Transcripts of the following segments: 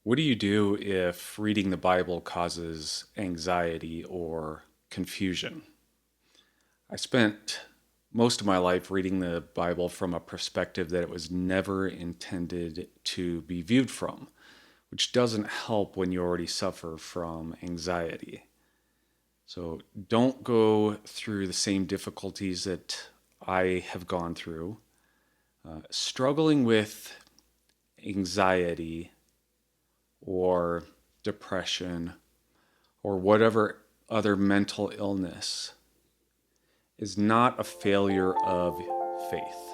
What do you do if reading the Bible causes anxiety or confusion? I spent most of my life reading the Bible from a perspective that it was never intended to be viewed from, which doesn't help when you already suffer from anxiety. So don't go through the same difficulties that I have gone through. Struggling with anxiety or depression or whatever other mental illness is not a failure of faith.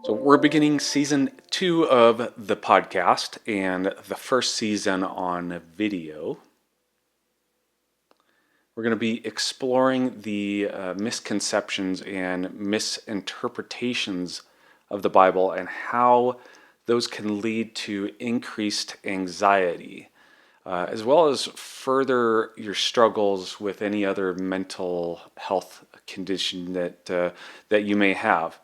So, we're beginning season 2 of the podcast and the first season on video. We're going to be exploring the misconceptions and misinterpretations of the Bible and how those can lead to increased anxiety, as well as further your struggles with any other mental health condition that you may have.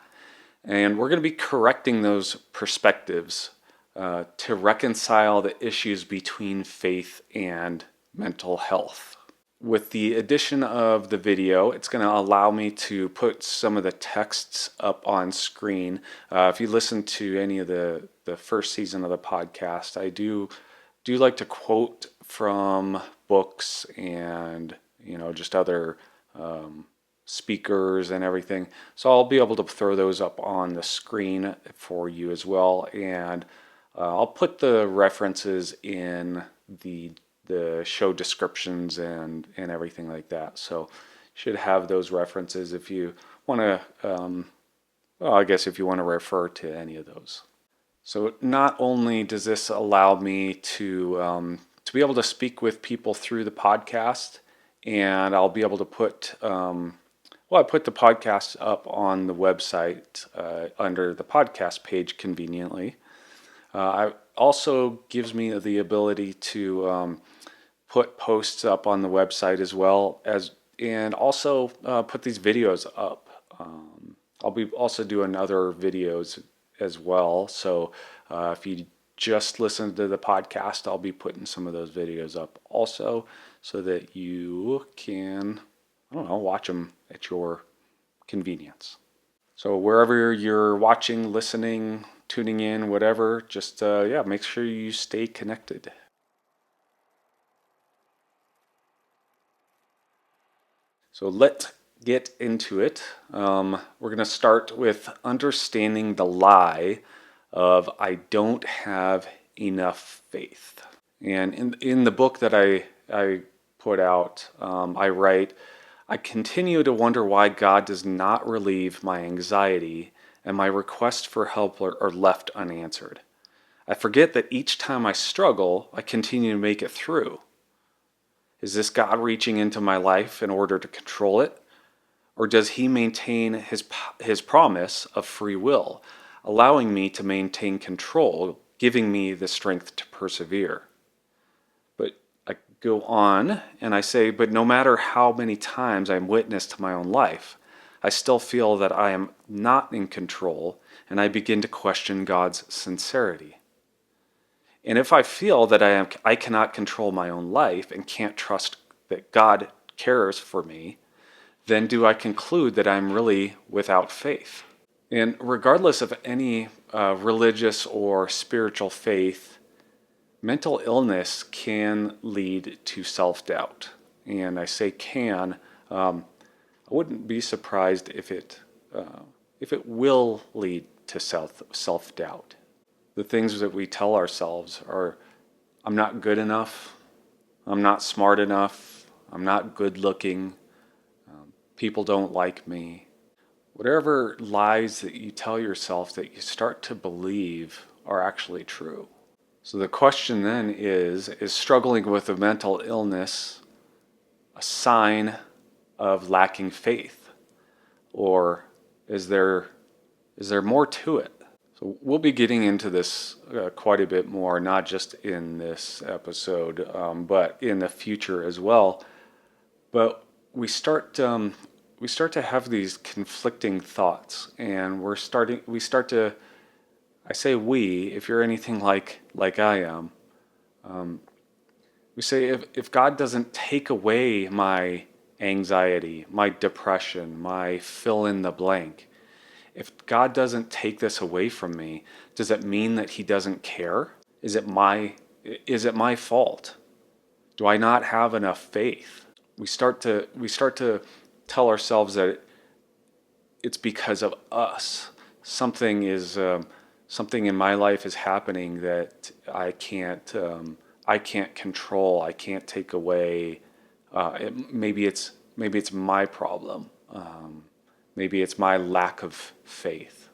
And we're going to be correcting those perspectives to reconcile the issues between faith and mental health. With the addition of the video, it's going to allow me to put some of the texts up on screen. If you listen to any of the first season of the podcast, I do like to quote from books and just other speakers and everything. So I'll be able to throw those up on the screen for you as well, and I'll put the references in the show descriptions and everything like that. So you should have those references if you want to. Well, I guess if you want to refer to any of those. So not only does this allow me to be able to speak with people through the podcast, and I'll be able to put I put the podcast up on the website under the podcast page conveniently. I also gives me the ability to put posts up on the website as well as, and also put these videos up. I'll be also doing other videos as well. So if you just listen to the podcast, I'll be putting some of those videos up also so that you can, I don't know, watch them at your convenience. So wherever you're watching, listening, tuning in, whatever, just make sure you stay connected. So let's get into it. We're going to start with understanding the lie of I don't have enough faith. And in the book that I put out, I write, I continue to wonder why God does not relieve my anxiety and my requests for help are left unanswered. I forget that each time I struggle, I continue to make it through. Is this God reaching into my life in order to control it? Or does he maintain his promise of free will, allowing me to maintain control, giving me the strength to persevere? But I go on and I say, but no matter how many times I'm witness to my own life, I still feel that I am not in control, and I begin to question God's sincerity. And if I feel that I cannot control my own life and can't trust that God cares for me, then do I conclude that I'm really without faith? And regardless of any religious or spiritual faith, mental illness can lead to self-doubt. And I say can. I wouldn't be surprised if it will lead to self-doubt. The things that we tell ourselves are, I'm not good enough, I'm not smart enough, I'm not good looking, people don't like me. Whatever lies that you tell yourself that you start to believe are actually true. So the question then is struggling with a mental illness a sign of lacking faith? Or is there more to it? So we'll be getting into this quite a bit more, not just in this episode, but in the future as well. But we start to have these conflicting thoughts, and we start to, I say we, if you're anything like I am, we say if God doesn't take away my anxiety, my depression, my fill in the blank, if God doesn't take this away from me, does it mean that he doesn't care? Is it my fault? Do I not have enough faith? We start to tell ourselves that it's because of us. Something in my life is happening that I can't control. I can't take away. Maybe it's my problem. Maybe it's my lack of faith.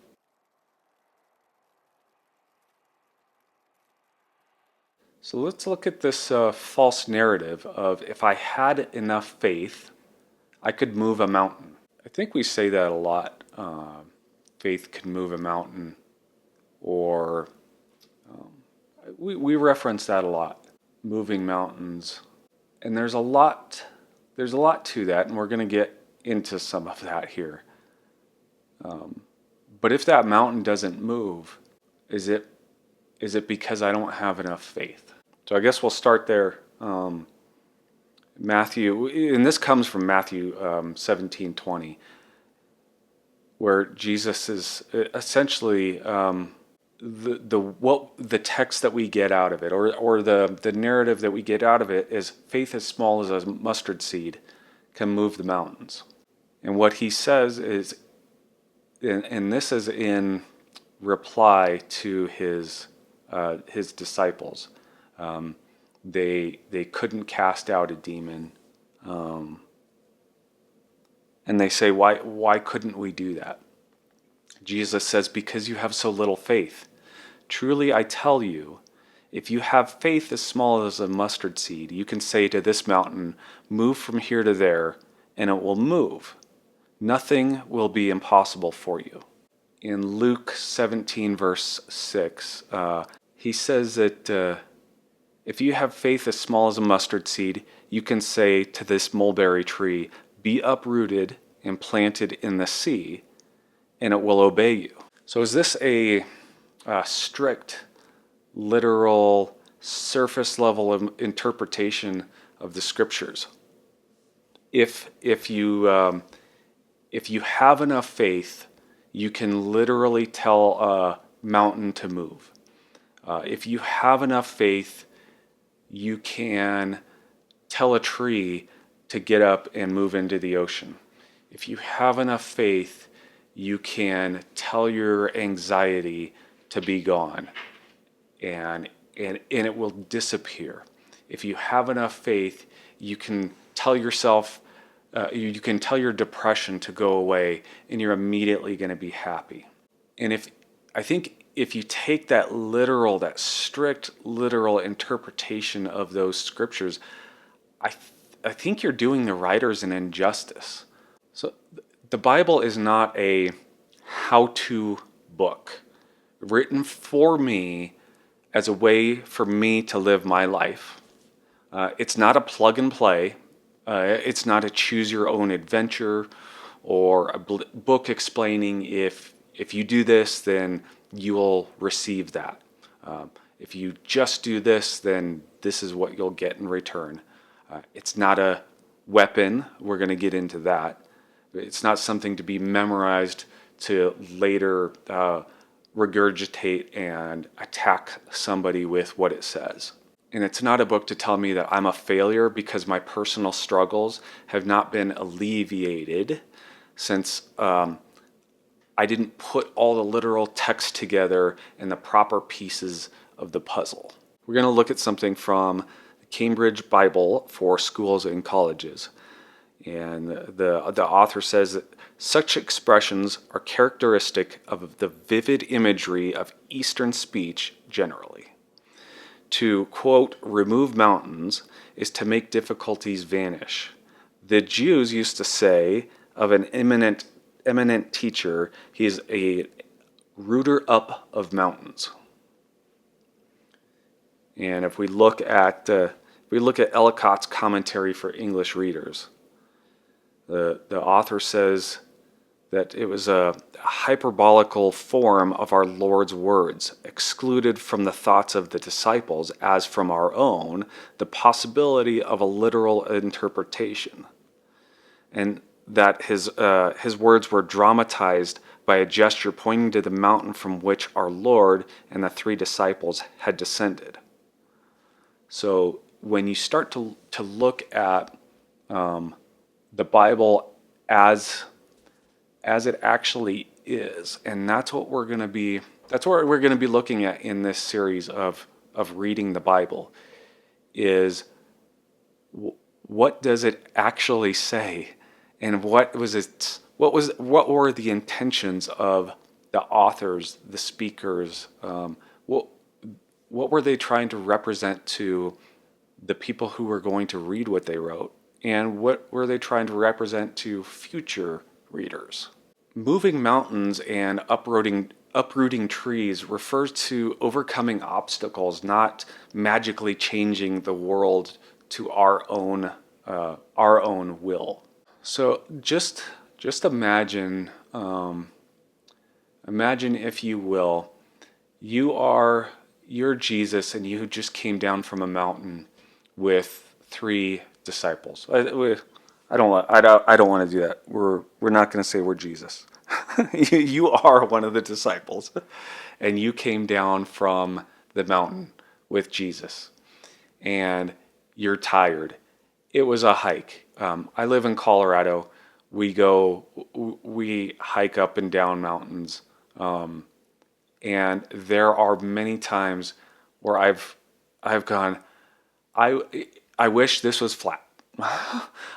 So let's look at this false narrative of if I had enough faith, I could move a mountain. I think we say that a lot. Faith can move a mountain, or we reference that a lot. Moving mountains, and there's a lot to that, and we're going to get into some of that here. But if that mountain doesn't move, is it because I don't have enough faith? So I guess we'll start there. Matthew, and this comes from Matthew 17:20, where Jesus is essentially the text that we get out of it, or the narrative that we get out of it is faith as small as a mustard seed can move the mountains. And what he says is, and this is in reply to his disciples. They couldn't cast out a demon, and they say, why couldn't we do that? Jesus says, because you have so little faith. Truly I tell you, if you have faith as small as a mustard seed, you can say to this mountain, move from here to there, and it will move. Nothing will be impossible for you. In Luke 17, verse 6, he says that if you have faith as small as a mustard seed, you can say to this mulberry tree, be uprooted and planted in the sea, and it will obey you. So is this a strict, literal, surface level of interpretation of the scriptures? If you have enough faith, you can literally tell a mountain to move. If you have enough faith, you can tell a tree to get up and move into the ocean. If you have enough faith, you can tell your anxiety to be gone, and it will disappear. If you have enough faith, you can tell yourself, you can tell your depression to go away, and you're immediately going to be happy. And I think if you take that strict literal interpretation of those scriptures, I think you're doing the writers an injustice. So the Bible is not a how-to book written for me as a way for me to live my life. It's not a plug and play. It's not a choose your own adventure or a book explaining if you do this, then you will receive that. If you just do this, then this is what you'll get in return. It's not a weapon. We're going to get into that. It's not something to be memorized to later regurgitate and attack somebody with what it says. And it's not a book to tell me that I'm a failure because my personal struggles have not been alleviated since I didn't put all the literal text together in the proper pieces of the puzzle. We're going to look at something from the Cambridge Bible for Schools and Colleges. And the author says that such expressions are characteristic of the vivid imagery of Eastern speech generally. To, quote, remove mountains is to make difficulties vanish. The Jews used to say of an eminent teacher, he's a rooter up of mountains. And if we look at Ellicott's commentary for English readers, The author says that it was a hyperbolical form of our Lord's words, excluded from the thoughts of the disciples as from our own the possibility of a literal interpretation, and that his words were dramatized by a gesture pointing to the mountain from which our Lord and the three disciples had descended. So when you start to look at the Bible as it actually is, and that's what we're going to be looking at in this series of reading the Bible, is what does it actually say, and what were the intentions of the authors, the speakers, what were they trying to represent to the people who were going to read what they wrote, and what were they trying to represent to future readers. Moving mountains and uprooting trees refers to overcoming obstacles, not magically changing the world to our own will. So just imagine, if you will, you're Jesus, and you just came down from a mountain with three disciples. I don't want to do that. We're not going to say we're Jesus. You are one of the disciples, and you came down from the mountain with Jesus, and you're tired. It was a hike. I live in Colorado. We hike up and down mountains, and there are many times where I've gone, I wish this was flat.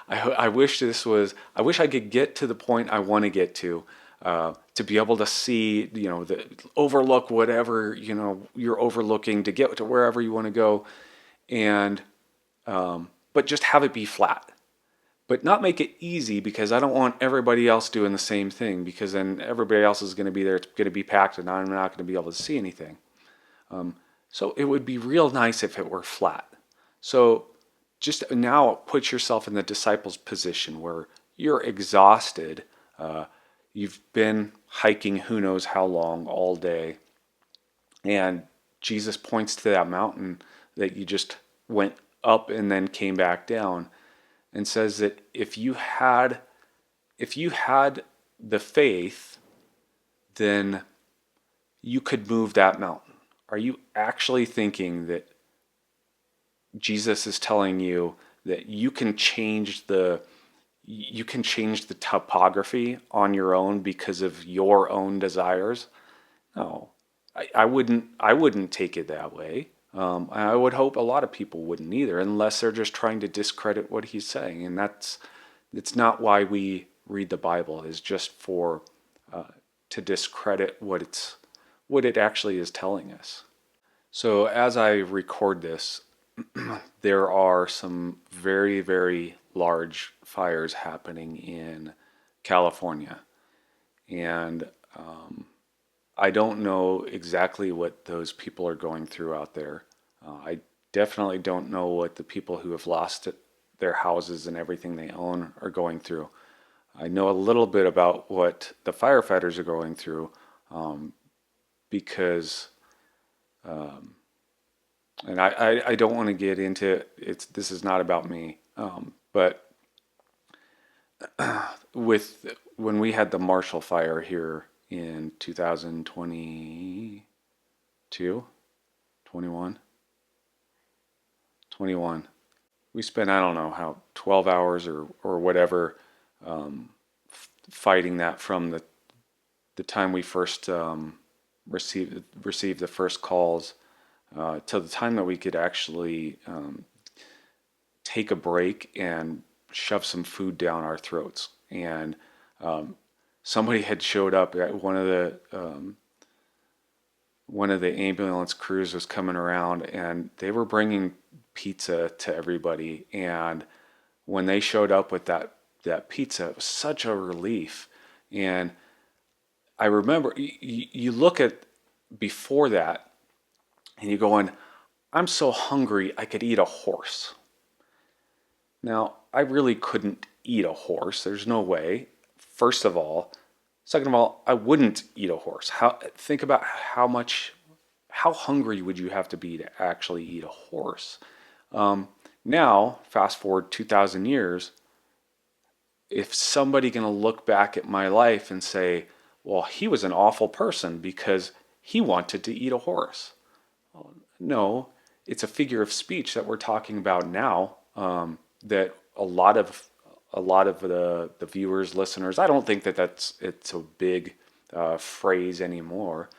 I wish I could get to the point I want to get to be able to see, overlook whatever, you're overlooking, to get to wherever you want to go, and but just have it be flat. But not make it easy, because I don't want everybody else doing the same thing, because then everybody else is going to be there. It's going to be packed, and I'm not going to be able to see anything. So it would be real nice if it were flat. So just now put yourself in the disciples' position where you're exhausted. You've been hiking who knows how long all day. And Jesus points to that mountain that you just went up and then came back down, and says that if you had the faith, then you could move that mountain. Are you actually thinking that Jesus is telling you that you can change the topography on your own because of your own desires? No, I wouldn't take it that way. I would hope a lot of people wouldn't either, unless they're just trying to discredit what he's saying. And it's not why we read the Bible, is just for to discredit what it actually is telling us. So as I record this, there are some very, very large fires happening in California. And I don't know exactly what those people are going through out there. I definitely don't know what the people who have lost their houses and everything they own are going through. I know a little bit about what the firefighters are going through, because, and I don't want to get into it. This is not about me, but when we had the Marshall Fire here in 2022, 21, we spent, I don't know how, 12 hours or whatever, fighting that from the time we first received the first calls till the time that we could actually take a break and shove some food down our throats. And somebody had showed up at one of the ambulance crews was coming around, and they were bringing pizza to everybody. And when they showed up with that pizza, it was such a relief. And I remember you look at before that, and you're going, I'm so hungry I could eat a horse. Now, I really couldn't eat a horse. There's no way. First of all. Second of all, I wouldn't eat a horse. Think about how hungry would you have to be to actually eat a horse? Now, fast forward 2,000 years, if somebody gonna look back at my life and say, well, he was an awful person because he wanted to eat a horse. No, it's a figure of speech that we're talking about now. That a lot of the viewers, listeners, I don't think that it's a big phrase anymore.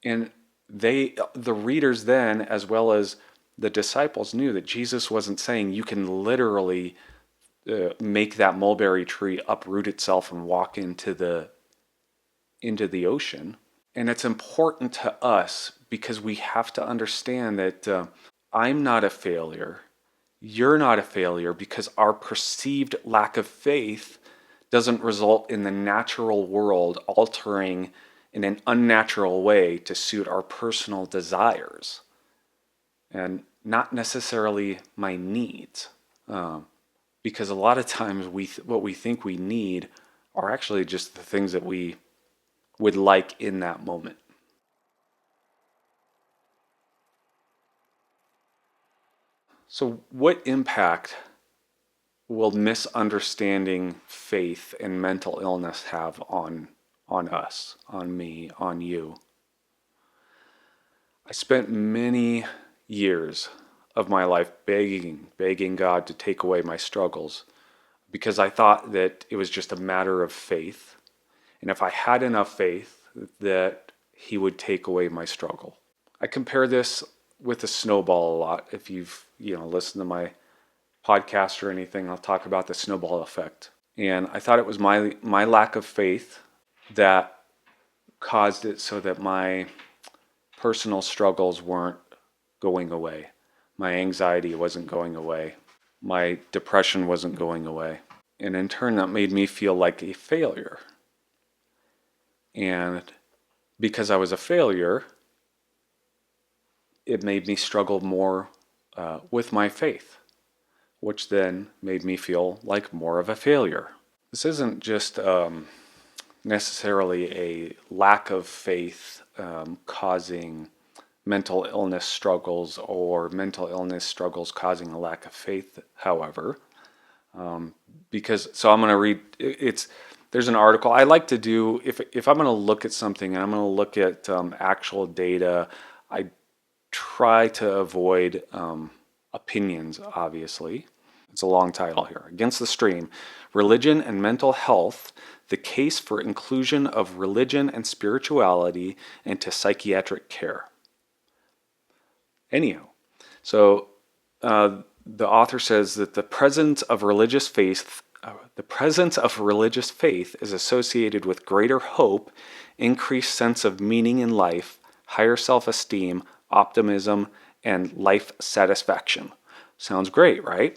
And the readers then, as well as the disciples, knew that Jesus wasn't saying you can literally make that mulberry tree uproot itself and walk into the ocean. And it's important to us because we have to understand that I'm not a failure. You're not a failure because our perceived lack of faith doesn't result in the natural world altering in an unnatural way to suit our personal desires and not necessarily my needs. Because a lot of times what we think we need are actually just the things that we would like in that moment. So, what impact will misunderstanding faith and mental illness have on us, on me, on you? I spent many years of my life begging God to take away my struggles because I thought that it was just a matter of faith. And if I had enough faith, that He would take away my struggle. I compare this with a snowball a lot. If you've listened to my podcast or anything, I'll talk about the snowball effect. And I thought it was my lack of faith that caused it so that my personal struggles weren't going away. My anxiety wasn't going away. My depression wasn't going away. And in turn, that made me feel like a failure. And because I was a failure, it made me struggle more with my faith, which then made me feel like more of a failure. This isn't just necessarily a lack of faith causing mental illness struggles or mental illness struggles causing a lack of faith, however. So I'm going to read, there's an article I like to do, if I'm going to look at something and I'm going to look at actual data, I try to avoid opinions, obviously. It's a long title here. Against the Stream, Religion and Mental Health, the Case for Inclusion of Religion and Spirituality into Psychiatric Care. Anyhow, so the author says that the presence of religious faith is associated with greater hope, increased sense of meaning in life, higher self-esteem, optimism, and life satisfaction. Sounds great, right?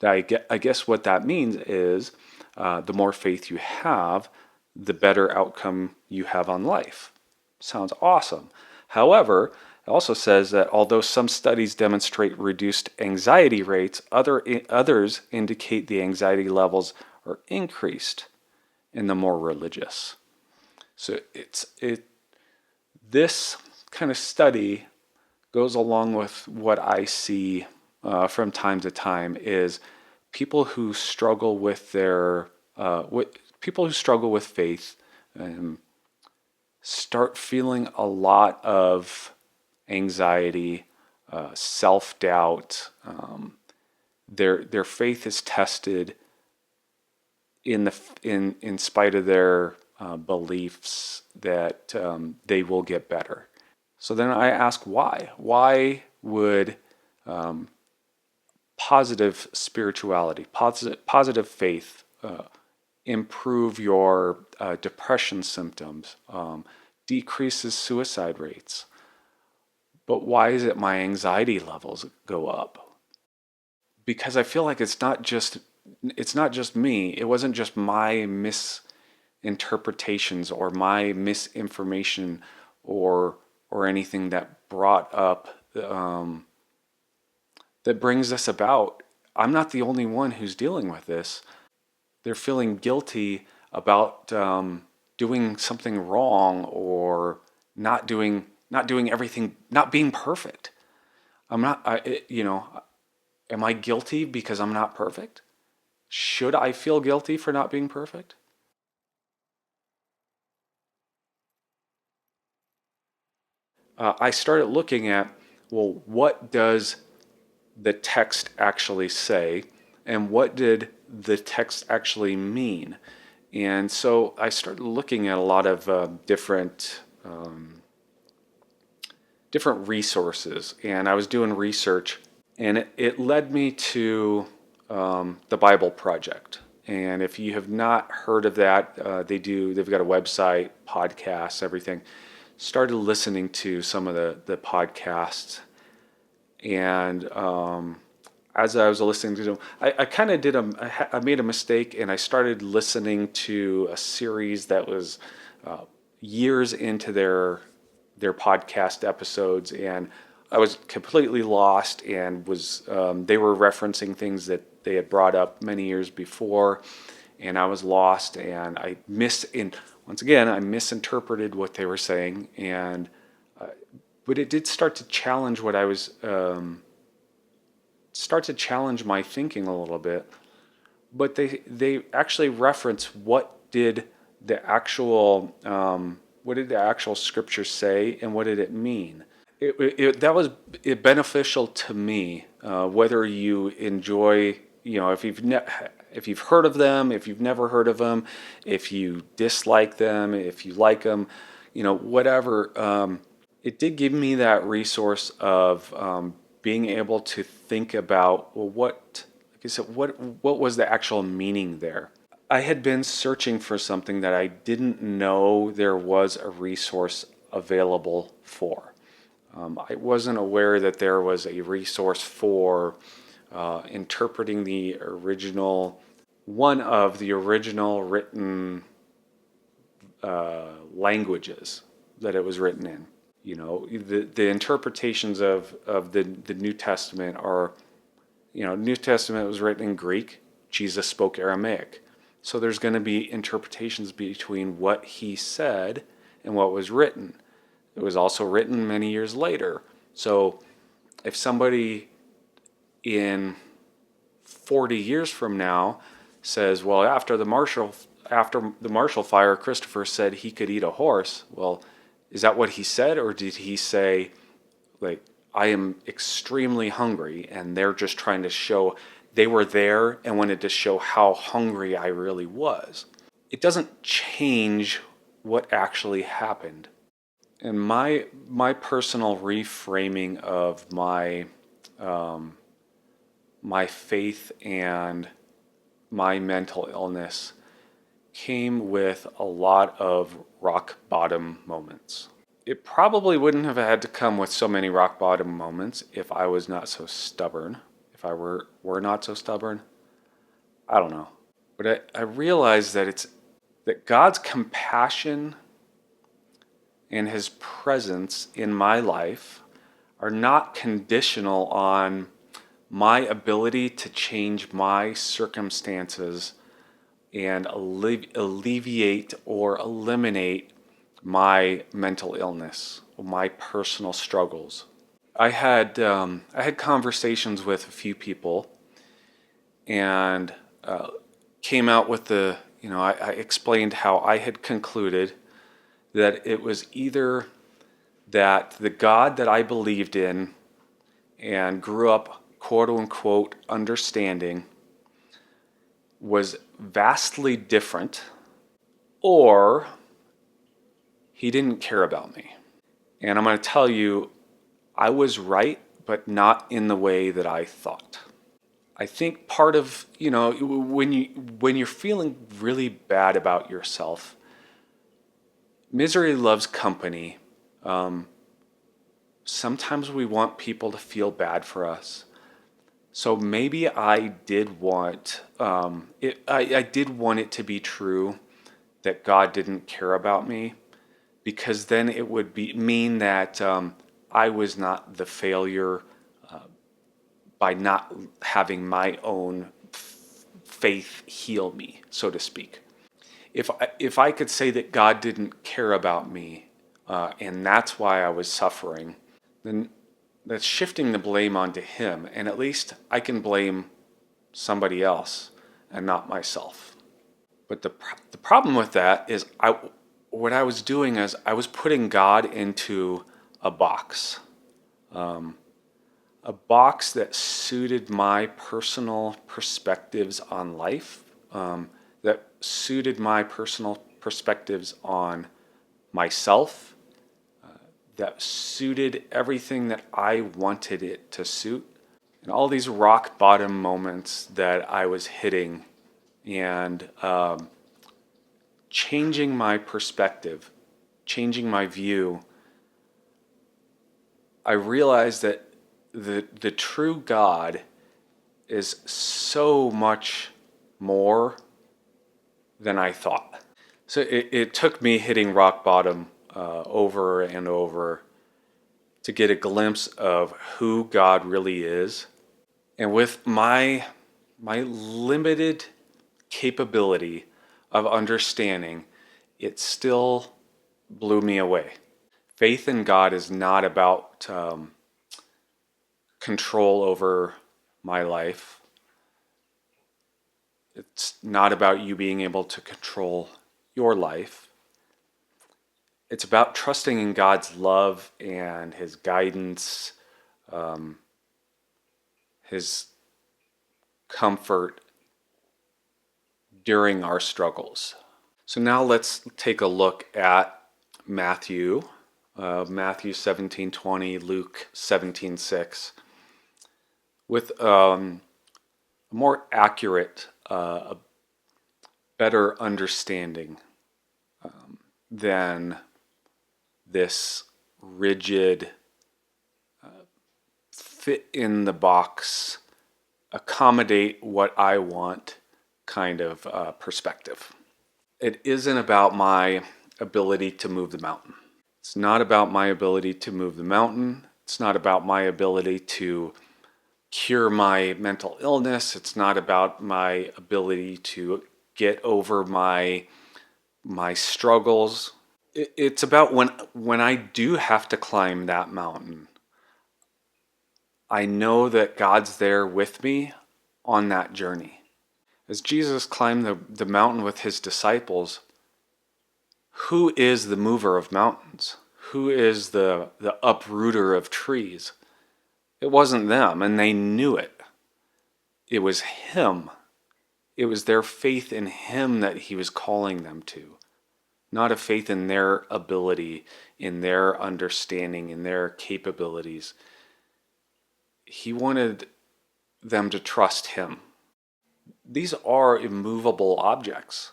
I guess what that means is the more faith you have, the better outcome you have on life. Sounds awesome. However, it also says that although some studies demonstrate reduced anxiety rates, others indicate the anxiety levels are increased in the more religious. So this kind of study goes along with what I see from time to time is people who struggle with faith start feeling a lot of anxiety, self-doubt. Their faith is tested in spite of their beliefs that they will get better. So then I ask why? Why would positive spirituality, positive faith improve your depression symptoms, decreases suicide rates? But why is it my anxiety levels go up? Because I feel like it's not just me. It wasn't just my misinterpretations or my misinformation or anything that brought up that brings this about. I'm not the only one who's dealing with this. They're feeling guilty about doing something wrong or not doing everything, not being perfect. I'm not, am I guilty because I'm not perfect? Should I feel guilty for not being perfect? I started looking at, well, what does the text actually say, and what did the text actually mean? And so I started looking at a lot of different resources, and I was doing research, and it led me to the Bible Project. And if you have not heard of that, they've got a website, podcasts, everything. Started listening to some of the podcasts, and as I was listening to them, I kind of I made a mistake, and I started listening to a series that was years into their podcast episodes, and I was completely lost, and was they were referencing things that they had brought up many years before, and I was lost, and once again I misinterpreted what they were saying, and but it did start to challenge what I was start to challenge my thinking a little bit. But they actually reference what did the actual scripture say, and what did it mean. That was beneficial to me, whether you enjoy, if you've heard of them, if you've never heard of them, if you dislike them, if you like them, whatever. It did give me that resource of being able to think about, well, like I said, what was the actual meaning there? I had been searching for something that I didn't know there was a resource available for. I wasn't aware that there was a resource for interpreting one of the original written languages that it was written in. The interpretations of the New Testament are, New Testament was written in Greek. Jesus spoke Aramaic. So there's going to be interpretations between what he said and what was written. It was also written many years later. So if somebody in 40 years from now says, well, after the Marshall Fire, Christopher said he could eat a horse. Well, is that what he said, or did he say, like, I am extremely hungry, and they're just trying to show they were there and wanted to show how hungry I really was? It doesn't change what actually happened. And my personal reframing of my faith and my mental illness came with a lot of rock bottom moments. It probably wouldn't have had to come with so many rock bottom moments if I was not so stubborn. If I were not so stubborn, I don't know. But I realized that God's compassion and his presence in my life are not conditional on my ability to change my circumstances and alleviate or eliminate my mental illness, my personal struggles. I had conversations with a few people, and came out with I explained how I had concluded that it was either that the God that I believed in and grew up, quote unquote, understanding was vastly different, or he didn't care about me. And I'm going to tell you, I was right, but not in the way that I thought. I think part of, when you're feeling really bad about yourself, misery loves company. Sometimes we want people to feel bad for us. So maybe I did want I did want it to be true that God didn't care about me, because then it would mean that I was not the failure by not having my own faith heal me, so to speak. If I could say that God didn't care about me, and that's why I was suffering, then that's shifting the blame onto Him, and at least I can blame somebody else and not myself. But the problem with that is what I was doing is I was putting God into a box. A box that suited my personal perspectives on life, that suited my personal perspectives on myself, that suited everything that I wanted it to suit. And all these rock bottom moments that I was hitting and changing my perspective, changing my view, I realized that the true God is so much more than I thought. So it took me hitting rock bottom over and over to get a glimpse of who God really is. And with my limited capability of understanding, it still blew me away. Faith in God is not about control over my life. It's not about you being able to control your life. It's about trusting in God's love and His guidance, His comfort during our struggles. So now let's take a look at Matthew 17:20, Luke 17:6, with a more accurate, a better understanding than this rigid, fit in the box, accommodate what I want kind of perspective. It isn't about my ability to move the mountain. It's not about my ability to move the mountain. It's not about my ability to cure my mental illness. It's not about my ability to get over my struggles. It's about when I do have to climb that mountain, I know that God's there with me on that journey. As Jesus climbed the mountain with His disciples, who is the mover of mountains? Who is the uprooter of trees? It wasn't them, and they knew it. It was Him. It was their faith in Him that He was calling them to, not a faith in their ability, in their understanding, in their capabilities. He wanted them to trust Him. These are immovable objects.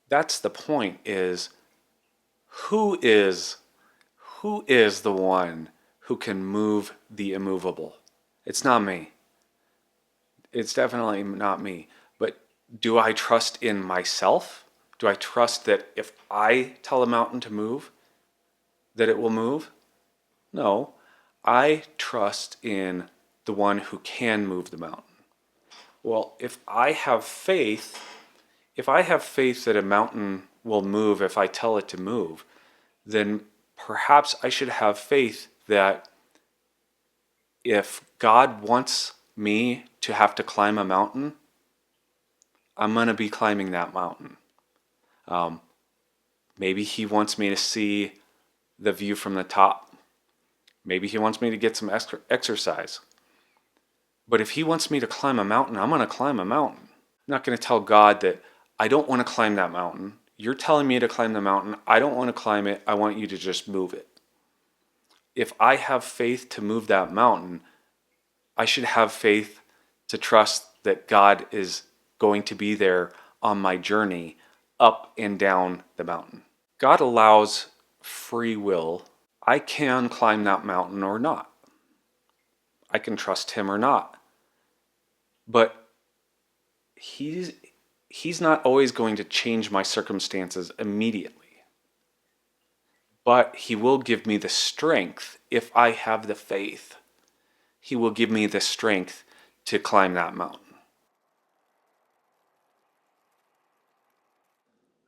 That's the point, is who is the one who can move the immovable? It's not me. It's definitely not me. But do I trust in myself? Do I trust that if I tell a mountain to move, that it will move? No. I trust in the one who can move the mountain. Well, if I have faith that a mountain will move if I tell it to move, then perhaps I should have faith that if God wants me to have to climb a mountain, I'm going to be climbing that mountain. Maybe He wants me to see the view from the top. Maybe He wants me to get some exercise. But if He wants me to climb a mountain, I'm going to climb a mountain. I'm not going to tell God that I don't want to climb that mountain. You're telling me to climb the mountain. I don't want to climb it. I want you to just move it. If I have faith to move that mountain, I should have faith to trust that God is going to be there on my journey up and down the mountain. God allows free will. I can climb that mountain or not. I can trust Him or not. But He's not always going to change my circumstances immediately. But He will give me the strength if I have the faith. He will give me the strength to climb that mountain.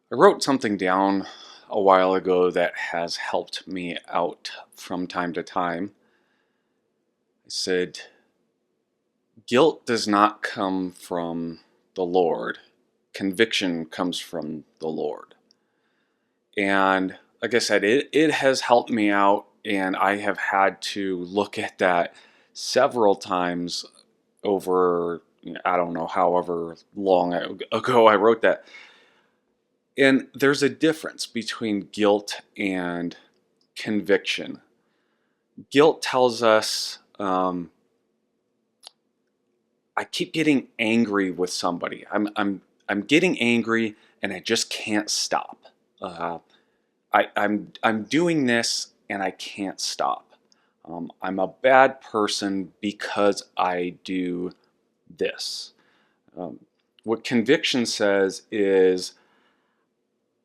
I wrote something down a while ago that has helped me out from time to time. I said, guilt does not come from the Lord. Conviction comes from the Lord. And like I said, it has helped me out, and I have had to look at that several times over, I don't know, however long ago I wrote that. And there's a difference between guilt and conviction. Guilt tells us, I keep getting angry with somebody. I'm getting angry and I just can't stop. I'm doing this and I can't stop. I'm a bad person because I do this. What conviction says is,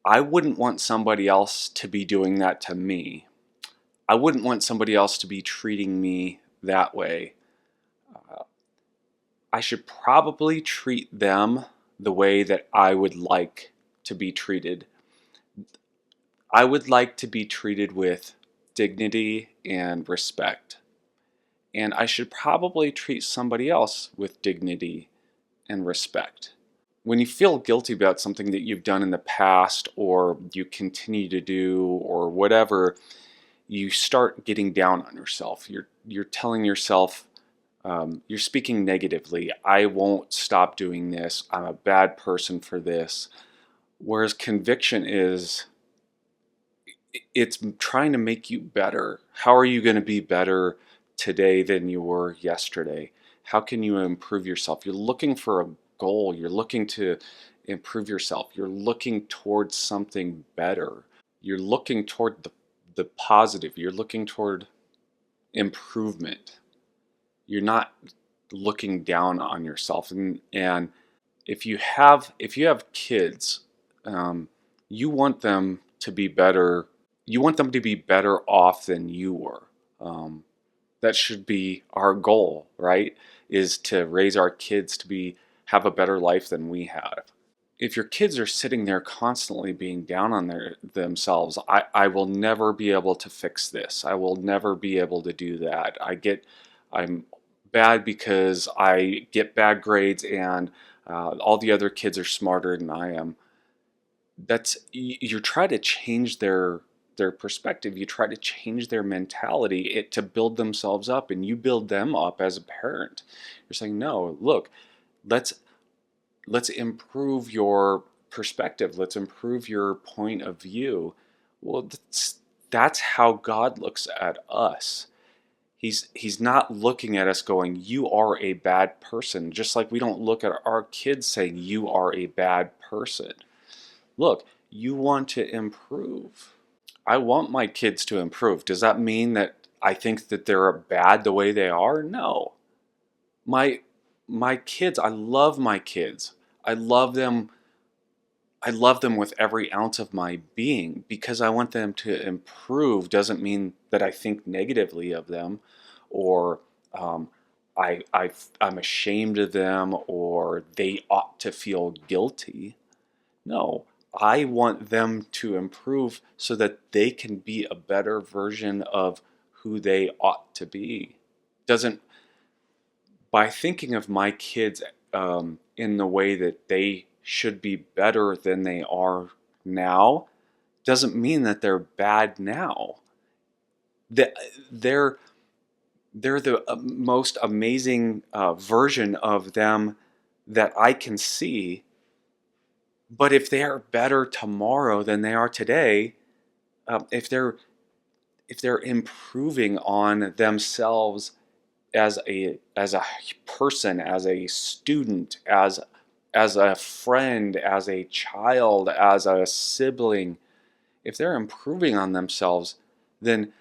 I wouldn't want somebody else to be doing that to me. I wouldn't want somebody else to be treating me that way. I should probably treat them the way that I would like to be treated. I would like to be treated with dignity and respect. And I should probably treat somebody else with dignity and respect. When you feel guilty about something that you've done in the past or you continue to do or whatever, you start getting down on yourself. You're telling yourself, you're speaking negatively. I won't stop doing this. I'm a bad person for this. Whereas conviction is, it's trying to make you better. How are you going to be better today than you were yesterday? How can you improve yourself? You're looking for a goal. You're looking to improve yourself. You're looking towards something better. You're looking toward the positive. You're looking toward improvement. You're not looking down on yourself. And if you have kids, you want them to be better. You want them to be better off than you were. That should be our goal, right? Is to raise our kids to have a better life than we have. If your kids are sitting there constantly being down on themselves, I will never be able to fix this. I will never be able to do that. I'm bad because I get bad grades and all the other kids are smarter than I am. You try to change their perspective. You try to change their mentality to build themselves up, and you build them up as a parent. You're saying, no, look, let's improve your perspective. Let's improve your point of view. Well, that's how God looks at us. He's not looking at us going, you are a bad person. Just like we don't look at our kids saying, you are a bad person. Look, you want to improve. I want my kids to improve. Does that mean that I think that they're bad the way they are? No. My kids, I love my kids. I love them with every ounce of my being because I want them to improve. Doesn't mean that I think negatively of them or I'm ashamed of them or they ought to feel guilty. No, I want them to improve so that they can be a better version of who they ought to be. Doesn't By thinking of my kids in the way that they should be better than they are now, doesn't mean that they're bad now. That they're the most amazing version of them that I can see. But if they are better tomorrow than they are today, if they're improving on themselves as a person, as a student, as a friend, as a child, as a sibling, if they're improving on themselves, then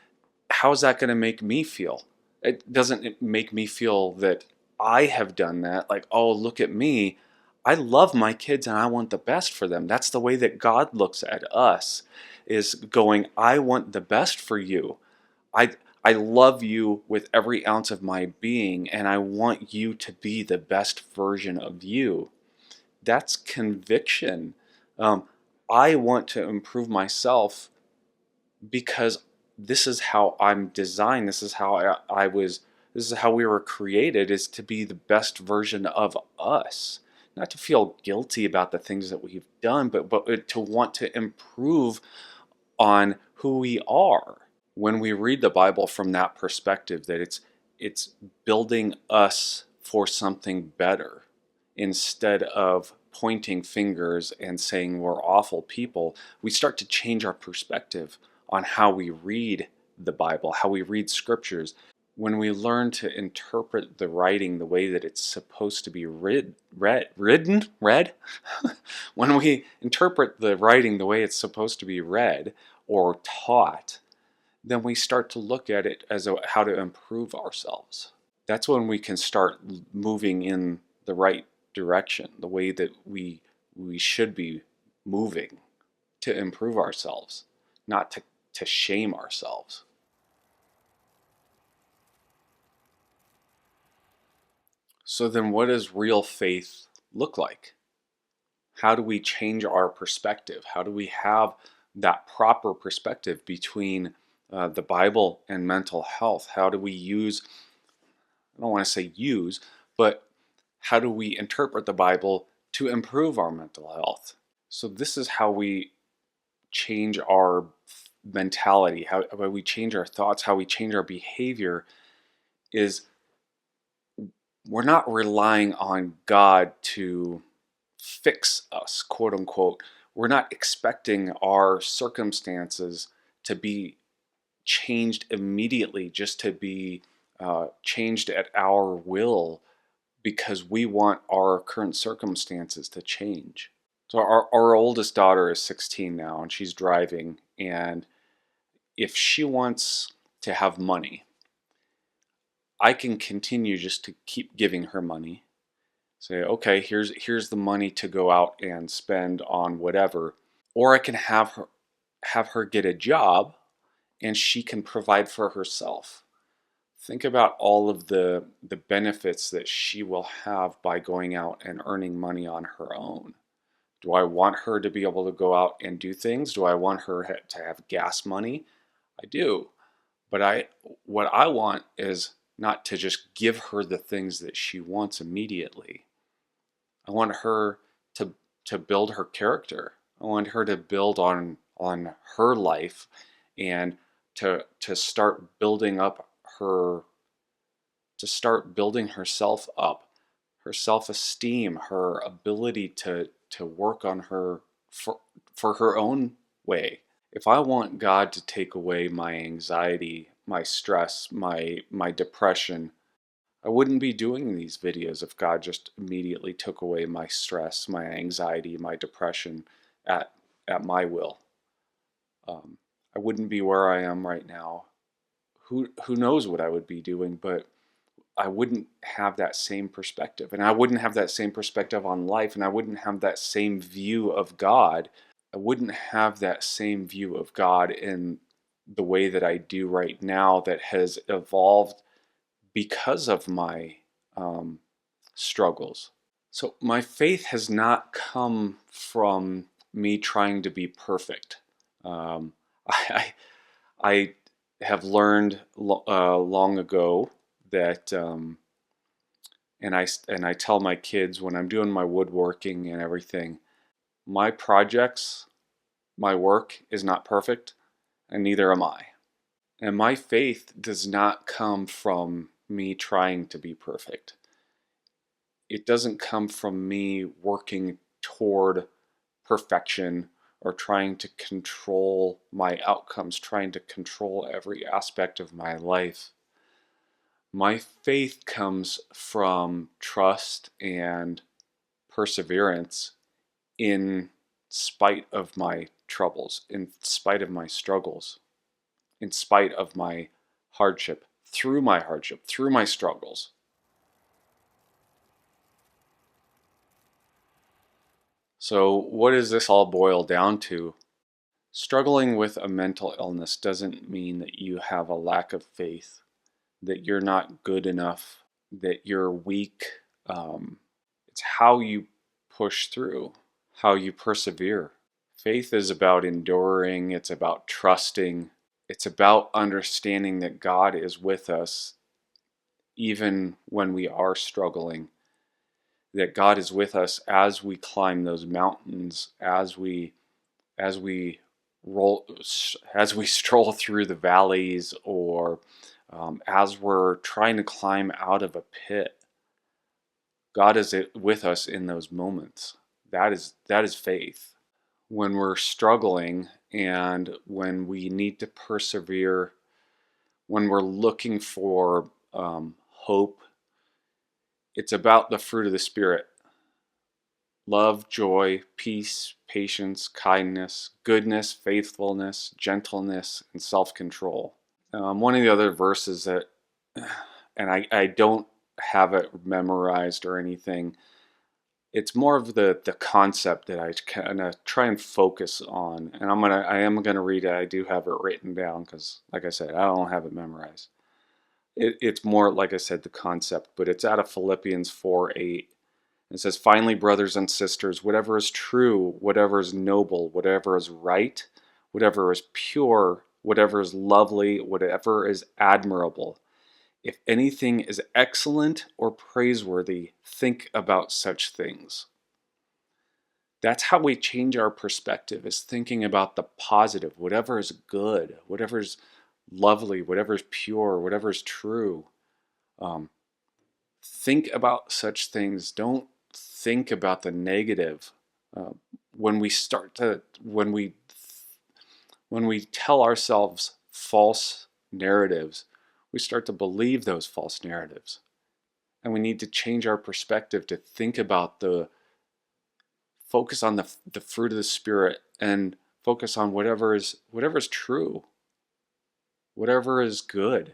how's that going to make me feel? It doesn't make me feel that I have done that. Like, oh, look at me. I love my kids and I want the best for them. That's the way that God looks at us, is going, I want the best for you. I love you with every ounce of my being, and I want you to be the best version of you. That's conviction. Um, I want to improve myself because this is how I'm designed. This is how I was. This is how we were created, is to be the best version of us. Not to feel guilty about the things that we've done, but to want to improve on who we are. When we read the Bible from that perspective, that it's building us for something better, instead of pointing fingers and saying we're awful people, we start to change our perspective on how we read the Bible, how we read scriptures. When we learn to interpret the writing the way that it's supposed to be read, when we interpret the writing the way it's supposed to be read or taught, then we start to look at it as how to improve ourselves. That's when we can start moving in the right direction, the way that we should be moving to improve ourselves, not to shame ourselves. So then what does real faith look like? How do we change our perspective? How do we have that proper perspective between the Bible and mental health? How do we use, I don't want to say use, but how do we interpret the Bible to improve our mental health? So this is how we change our mentality, how we change our thoughts, how we change our behavior, is we're not relying on God to fix us, quote unquote. We're not expecting our circumstances to be changed immediately, just to be changed at our will because we want our current circumstances to change. So our oldest daughter is 16 now, and she's driving, and if she wants to have money, I can continue just to keep giving her money. Say, okay, here's the money to go out and spend on whatever. Or I can have her get a job and she can provide for herself. Think about all of the benefits that she will have by going out and earning money on her own. Do I want her to be able to go out and do things? Do I want her to have gas money? I do. But what I want is not to just give her the things that she wants immediately. I want her to build her character. I want her to build on her life, and to start building up her to start building herself up, her self-esteem, her ability to work on her for her own way. If I want God to take away my anxiety, my stress, my depression, I wouldn't be doing these videos if God just immediately took away my stress, my anxiety, my depression at my will. I wouldn't be where I am right now. Who knows what I would be doing, but I wouldn't have that same perspective. And I wouldn't have that same perspective on life, and I wouldn't have that same view of God. I wouldn't have that same view of God in the way that I do right now, that has evolved because of my struggles. So my faith has not come from me trying to be perfect. Um, I, I have learned long ago that, and I tell my kids when I'm doing my woodworking and everything, my projects, my work is not perfect, and neither am I. And my faith does not come from me trying to be perfect. It doesn't come from me working toward perfection or trying to control my outcomes, trying to control every aspect of my life. My faith comes from trust and perseverance in spite of my troubles, in spite of my struggles, in spite of my hardship, through my struggles. So what does this all boil down to? Struggling with a mental illness doesn't mean that you have a lack of faith, that you're not good enough, that you're weak. It's how you push through, how you persevere. Faith is about enduring, it's about trusting, it's about understanding that God is with us even when we are struggling, that God is with us as we climb those mountains, as we roll, as we stroll through the valleys, or as we're trying to climb out of a pit. God is with us in those moments. That is faith. When we're struggling and when we need to persevere, when we're looking for hope, it's about the fruit of the Spirit: love, joy, peace, patience, kindness, goodness, faithfulness, gentleness, and self-control. One of the other verses that, and I don't have it memorized or anything, it's more of the concept that I kind of try and focus on. And I am gonna read it. I do have it written down because, like I said, I don't have it memorized. It's more, like I said, the concept, but it's out of Philippians 4:8. It says, "Finally, brothers and sisters, whatever is true, whatever is noble, whatever is right, whatever is pure, whatever is lovely, whatever is admirable, if anything is excellent or praiseworthy, think about such things." That's how we change our perspective, is thinking about the positive, whatever is good, whatever is lovely, whatever is pure, whatever is true. Um, think about such things. Don't think about the negative. Uh, when we start to, when we tell ourselves false narratives, we start to believe those false narratives. And we need to change our perspective to think about focus on the fruit of the Spirit, and focus on whatever is true, whatever is good.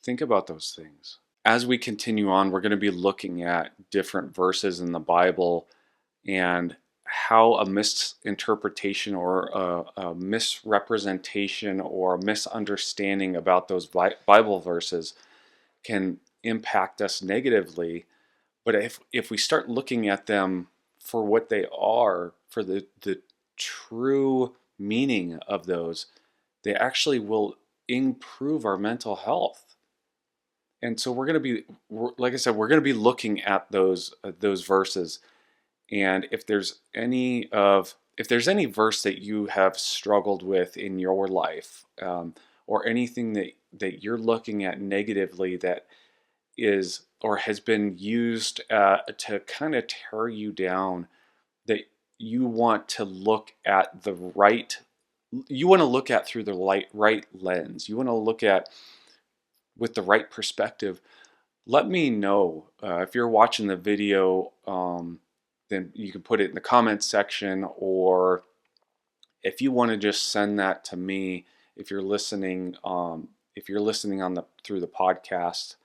Think about those things. As we continue on, we're going to be looking at different verses in the Bible and how a misinterpretation or a misrepresentation or a misunderstanding about those Bible verses can impact us negatively. But if we start looking at them for what they are, for the true meaning of those, they actually will improve our mental health. And so we're going to be, like I said, we're going to be looking at those verses. And if there's any verse that you have struggled with in your life, or anything that you're looking at negatively that is or has been used to kind of tear you down, that you want to look at you want to look at through the right lens, you want to look at with the right perspective, let me know. If you're watching the video, then you can put it in the comments section, or if you want to just send that to me, if you're listening on through the podcast,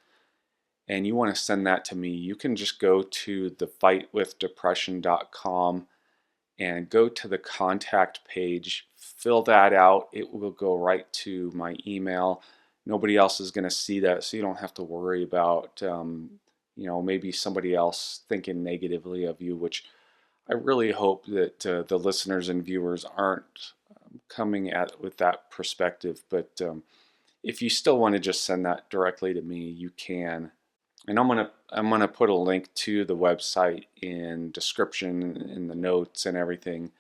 and you want to send that to me, you can just go to thefightwithdepression.com and go to the contact page, fill that out. It will go right to my email. Nobody else is going to see that, so you don't have to worry about maybe somebody else thinking negatively of you, which I really hope that the listeners and viewers aren't coming at with that perspective. But if you still want to just send that directly to me, you can. And I'm gonna put a link to the website in description, in the notes and everything.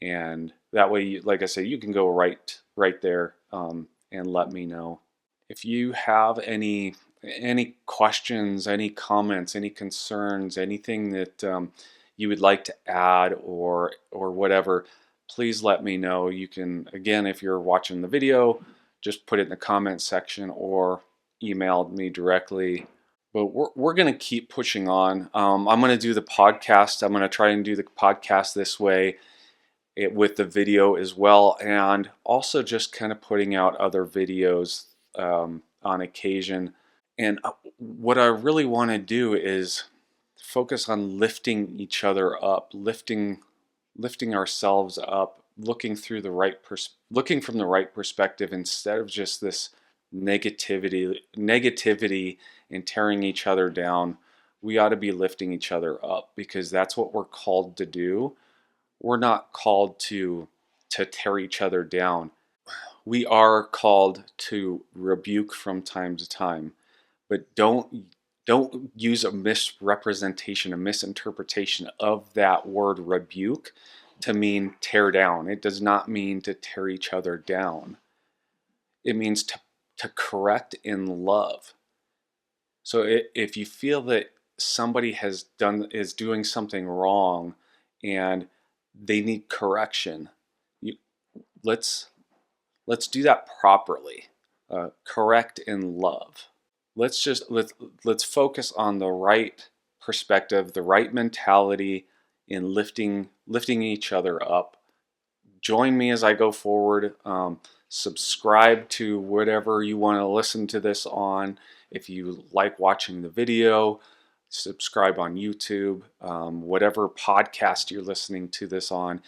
And that way, like I say, you can go right there, and let me know. If you have any questions, any comments, any concerns, anything that you would like to add or whatever, please let me know. You can, again, if you're watching the video, just put it in the comments section or email me directly. But we're going to keep pushing on. I'm going to do the podcast. I'm going to try and do the podcast this way, with the video as well, and also just kind of putting out other videos on occasion. And what I really want to do is focus on lifting each other up, lifting ourselves up looking from the right perspective instead of just this negativity and tearing each other down. We ought to be lifting each other up because that's what we're called to do. We're not called to tear each other down. We are called to rebuke from time to time, but don't use a misrepresentation, a misinterpretation of that word rebuke to mean tear down. It does not mean to tear each other down. It means to correct in love. So if you feel that somebody is doing something wrong and they need correction, you, let's do that properly. Correct in love. Let's focus on the right perspective, the right mentality in lifting each other up. Join me as I go forward. Subscribe to whatever you want to listen to this on. If you like watching the video, subscribe on YouTube, whatever podcast you're listening to this on.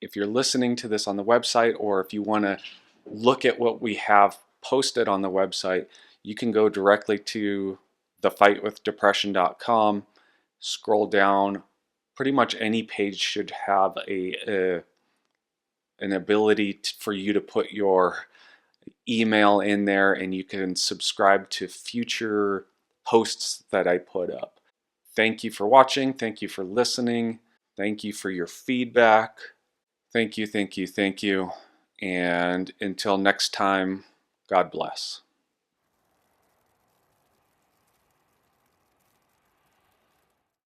If you're listening to this on the website, or if you want to look at what we have posted on the website, you can go directly to thefightwithdepression.com, scroll down. Pretty much any page should have an ability for you to put your email in there, and you can subscribe to future posts that I put up. Thank you for watching. Thank you for listening. Thank you for your feedback. Thank you. And until next time, God bless.